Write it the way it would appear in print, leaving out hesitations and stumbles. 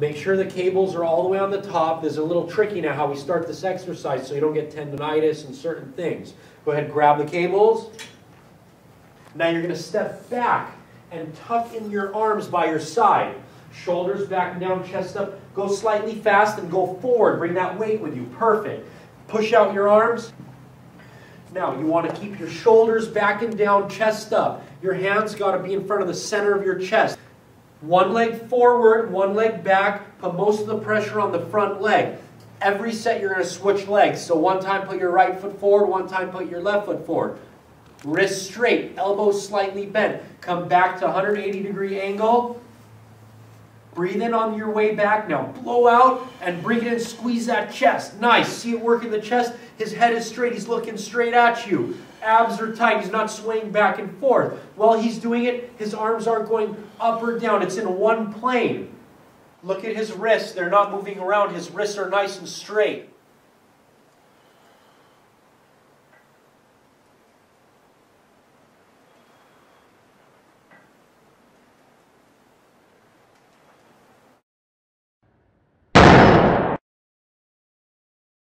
Make sure the cables are all the way on the top. There's a little tricky now how we start this exercise so you don't get tendonitis and certain things. Go ahead, grab the cables. Now you're going to step back and tuck in your arms by your side. Shoulders back and down, chest up. Go slightly fast and go forward. Bring that weight with you. Perfect. Push out your arms. Now you want to keep your shoulders back and down, chest up. Your hands got to be in front of the center of your chest. One leg forward, one leg back. Put most of the pressure on the front leg. Every set you're going to switch legs. So one time put your right foot forward, one time put your left foot forward. Wrists straight, elbows slightly bent. Come back to 180-degree angle. Breathe in on your way back. Now blow out and bring it in. Squeeze that chest. Nice. See it work in the chest? His head is straight. He's looking straight at you. Abs are tight. He's not swaying back and forth. While he's doing it, his arms aren't going up or down. It's in one plane. Look at his wrists. They're not moving around. His wrists are nice and straight.